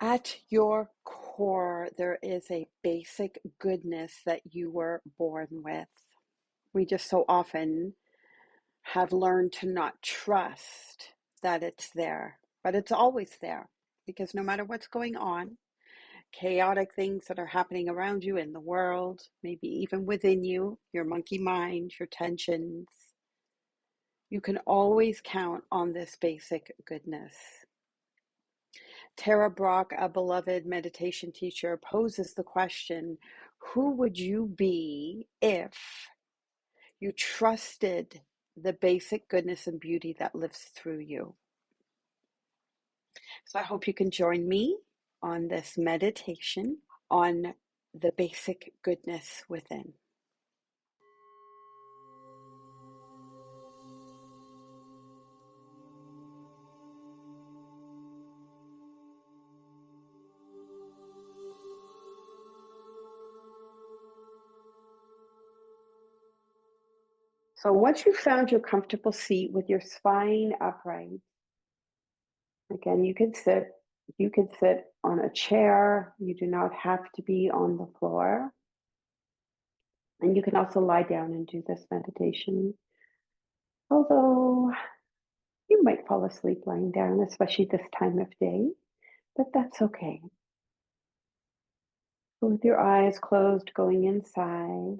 At your core, there is a basic goodness that you were born with. We just so often have learned to not trust that it's there, but it's always there because no matter what's going on, chaotic things that are happening around you in the world, maybe even within you, your monkey mind, your tensions, you can always count on this basic goodness. Tara Brach, a beloved meditation teacher, poses the question, who would you be if you trusted the basic goodness and beauty that lives through you? So I hope you can join me on this meditation on the basic goodness within. So once you've found your comfortable seat with your spine upright, again, you can sit on a chair. You do not have to be on the floor. And you can also lie down and do this meditation. Although you might fall asleep lying down, especially this time of day, but that's okay. So with your eyes closed, going inside,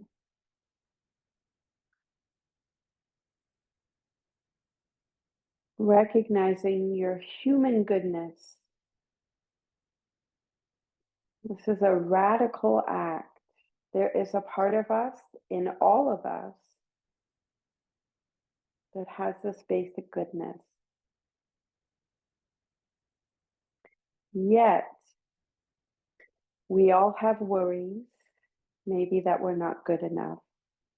recognizing your human goodness. This is a radical act. There is a part of us, in all of us, that has this basic goodness. Yet, we all have worries, maybe that we're not good enough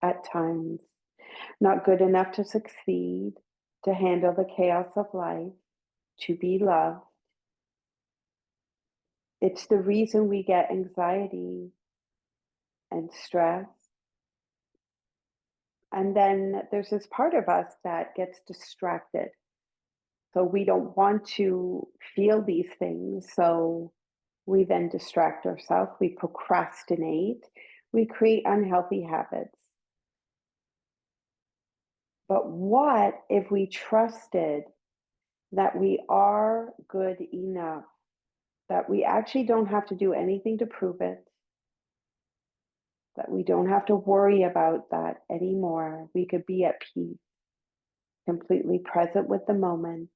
at times, not good enough to succeed, to handle the chaos of life, to be loved. It's the reason we get anxiety and stress. And then there's this part of us that gets distracted. So we don't want to feel these things. So we then distract ourselves, we procrastinate, we create unhealthy habits. But what if we trusted that we are good enough, that we actually don't have to do anything to prove it, that we don't have to worry about that anymore? We could be at peace, completely present with the moment,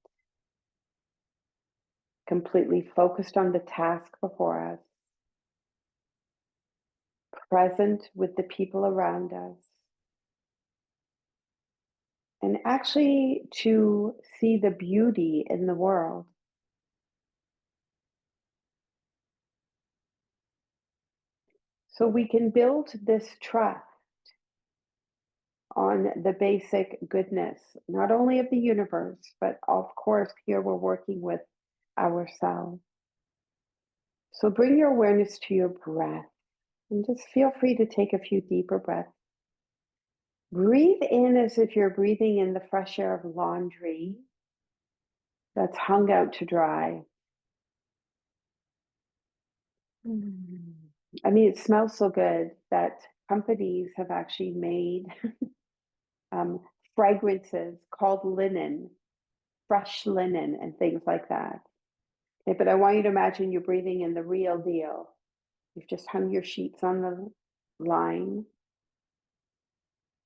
completely focused on the task before us, present with the people around us, and actually to see the beauty in the world. So we can build this trust on the basic goodness, not only of the universe, but of course, here we're working with ourselves. So bring your awareness to your breath and just feel free to take a few deeper breaths. Breathe in as if you're breathing in the fresh air of laundry that's hung out to dry. I mean, it smells so good that companies have actually made um, fragrances called linen, fresh linen, and things like that. Okay, but I want you to imagine you're breathing in the real deal. You've just hung your sheets on the line.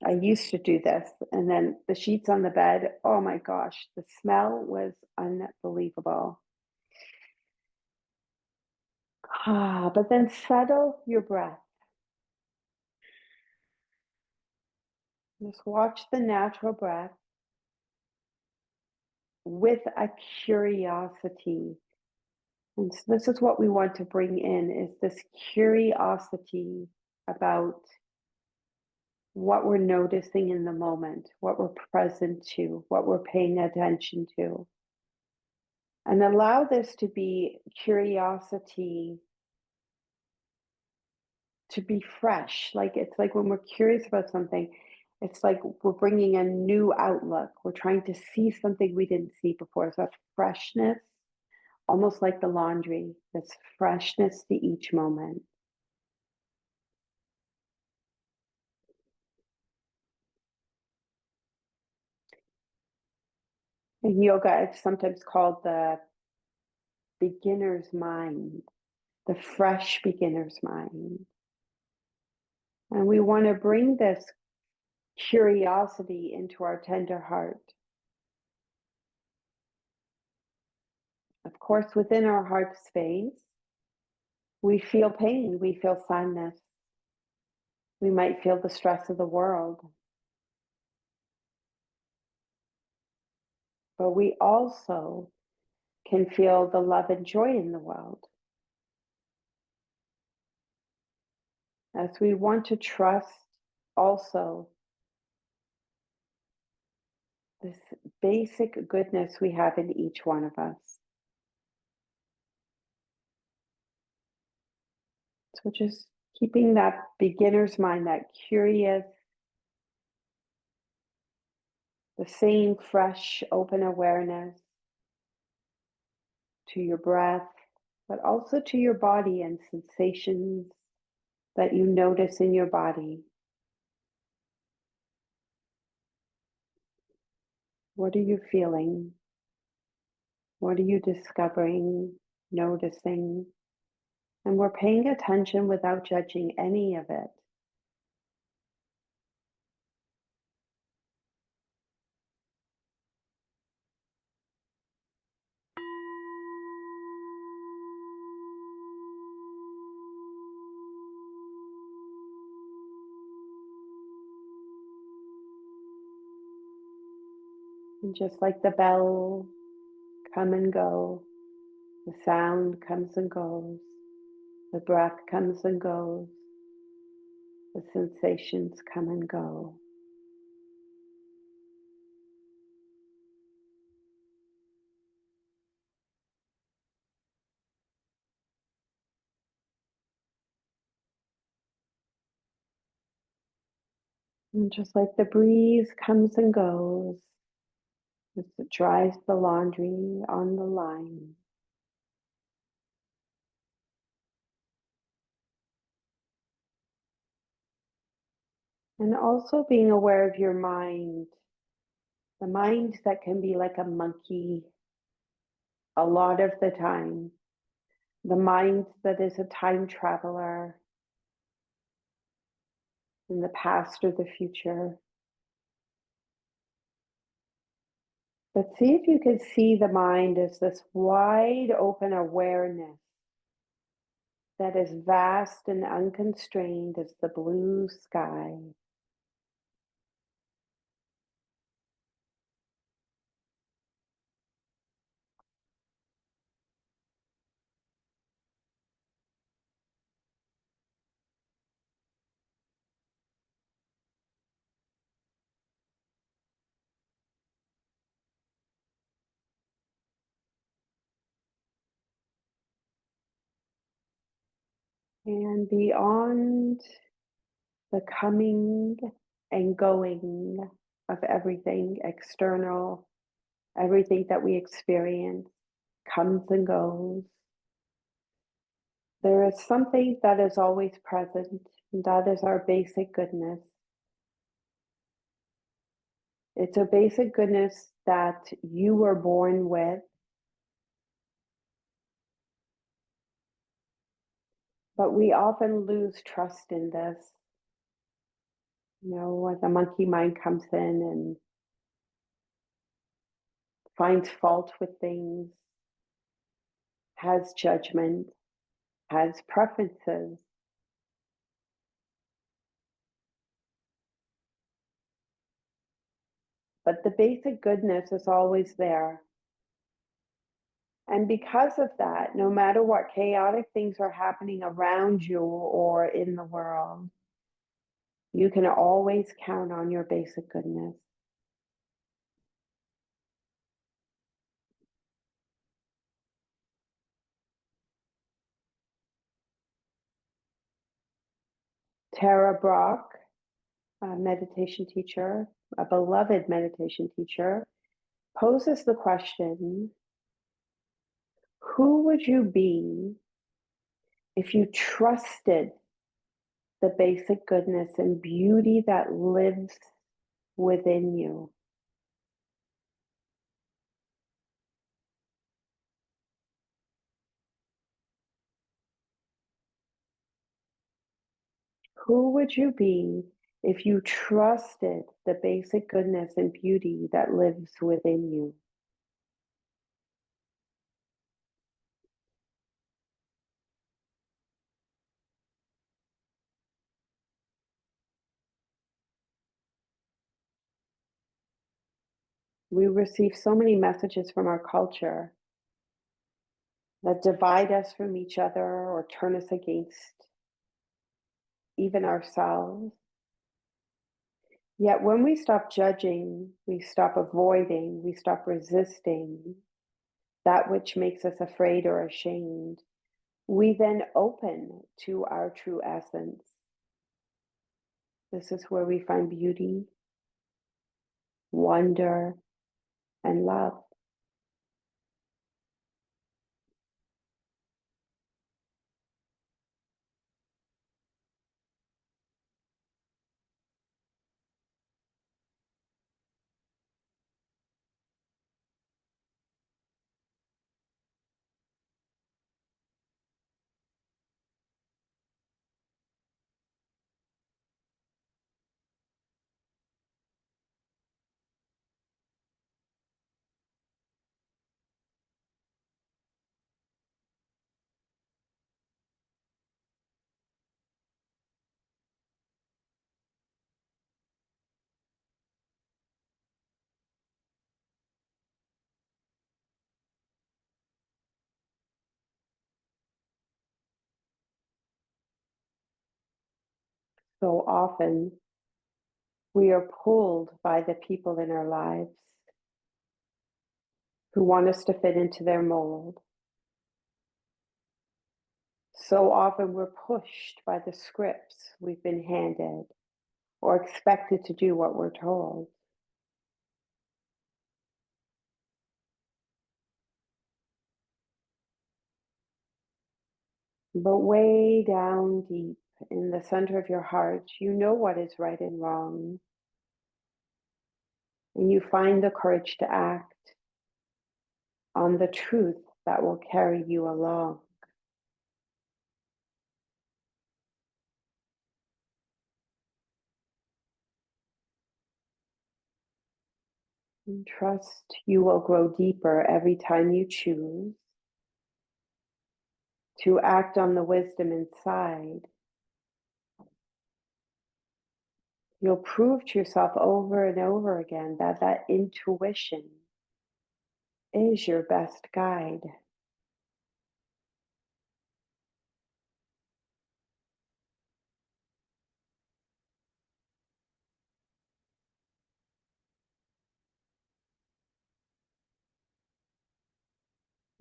I used to do this, and then the sheets on the bed, oh my gosh, the smell was unbelievable. But then settle your breath. Just watch the natural breath with a curiosity. And so this is what we want to bring in, is this curiosity about what we're noticing in the moment, what we're present to, what we're paying attention to. And allow this to be curiosity to be fresh. Like it's like when we're curious about something, it's like we're bringing a new outlook. We're trying to see something we didn't see before. So that freshness almost like the laundry, this freshness to each moment. In yoga, it's sometimes called the beginner's mind, the fresh beginner's mind. And we want to bring this curiosity into our tender heart. Of course, within our heart space, we feel pain, we feel sadness, we might feel the stress of the world, but we also can feel the love and joy in the world. As we want to trust also this basic goodness we have in each one of us. So just keeping that beginner's mind, that curious, the same fresh, open awareness to your breath, but also to your body and sensations that you notice in your body. What are you feeling? What are you discovering, noticing? And we're paying attention without judging any of it. And just like the bell come and go, the sound comes and goes, the breath comes and goes, the sensations come and go. And just like the breeze comes and goes, as it dries the laundry on the line. And also being aware of your mind, the mind that can be like a monkey a lot of the time, the mind that is a time traveler in the past or the future. But see if you can see the mind as this wide open awareness that is vast and unconstrained as the blue sky. And beyond the coming and going of everything external, everything that we experience comes and goes. There is something that is always present, and that is our basic goodness. It's a basic goodness that you were born with, but we often lose trust in this. You know, the monkey mind comes in and finds fault with things, has judgment, has preferences. But the basic goodness is always there. And because of that, no matter what chaotic things are happening around you or in the world, you can always count on your basic goodness. Tara Brach, a meditation teacher, a beloved meditation teacher, poses the question, Who would you be if you trusted the basic goodness and beauty that lives within you? Who would you be if you trusted the basic goodness and beauty that lives within you? We receive so many messages from our culture that divide us from each other or turn us against even ourselves. Yet when we stop judging, we stop avoiding, we stop resisting that which makes us afraid or ashamed, we then open to our true essence. This is where we find beauty, wonder, and love. So often we are pulled by the people in our lives who want us to fit into their mold. So often we're pushed by the scripts we've been handed or expected to do what we're told. But way down deep in the center of your heart, you know what is right and wrong, and you find the courage to act on the truth that will carry you along. And trust you will grow deeper every time you choose to act on the wisdom inside. You'll prove to yourself over and over again that that intuition is your best guide.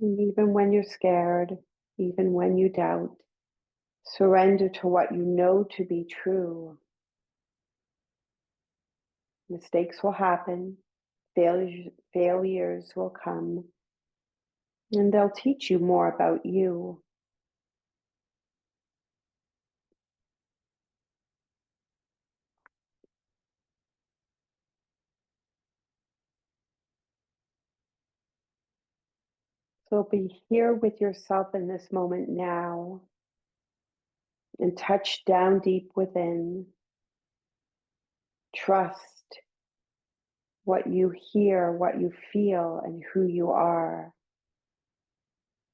And even when you're scared, even when you doubt, surrender to what you know to be true. Mistakes will happen, failures will come, and they'll teach you more about you. So be here with yourself in this moment now and touch down deep within. Trust what you hear, what you feel, and who you are.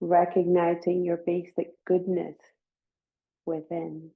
Recognizing your basic goodness within.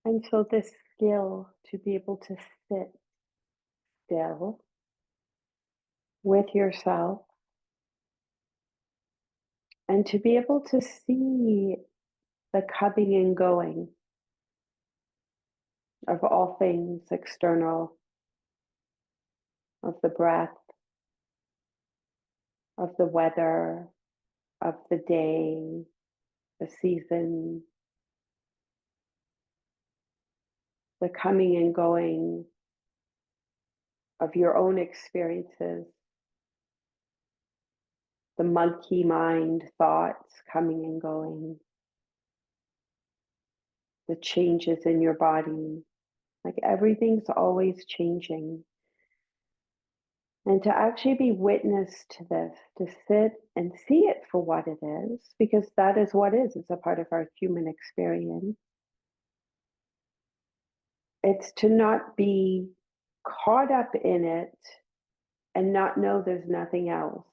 And so this skill to be able to sit still with yourself and to be able to see the coming and going of all things external, of the breath, of the weather, of the day, the season, the coming and going of your own experiences, the monkey mind thoughts coming and going, the changes in your body. Like everything's always changing. And to actually be witness to this, to sit and see it for what it is, because that is what is, it's a part of our human experience. It's to not be caught up in it and not know there's nothing else.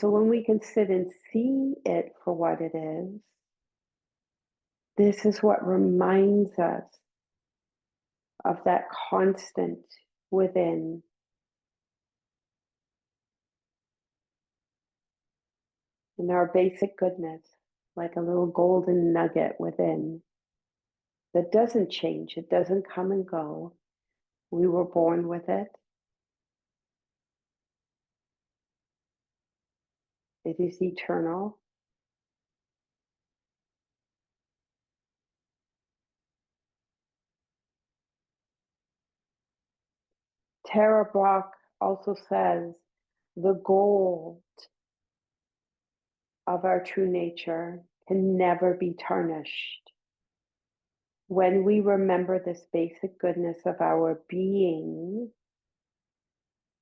So when we can sit and see it for what it is, this is what reminds us of that constant within. And our basic goodness, like a little golden nugget within that doesn't change, it doesn't come and go. We were born with it. It is eternal. Tara Brach also says the gold of our true nature can never be tarnished. When we remember this basic goodness of our being,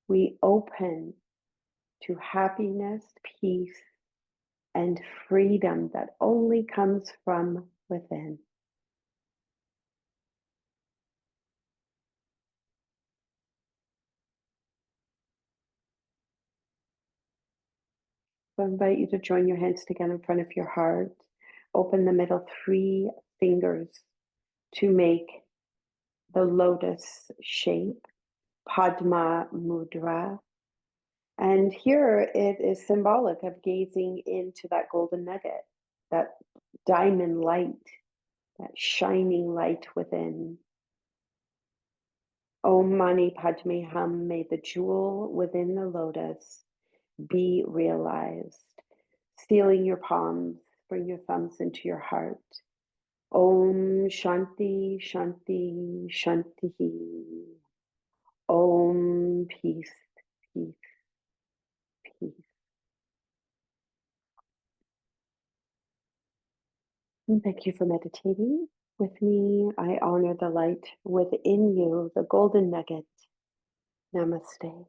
we open to happiness, peace, and freedom that only comes from within. So I invite you to join your hands together in front of your heart. Open the middle three fingers to make the lotus shape, Padma Mudra. And here it is symbolic of gazing into that golden nugget, that diamond light, that shining light within. Om Mani Padme Hum, may the jewel within the lotus be realized. Sealing your palms, bring your thumbs into your heart. Om Shanti Shanti Shanti. Om peace, peace, peace. And thank you for meditating with me. I honor the light within you, the golden nugget. Namaste.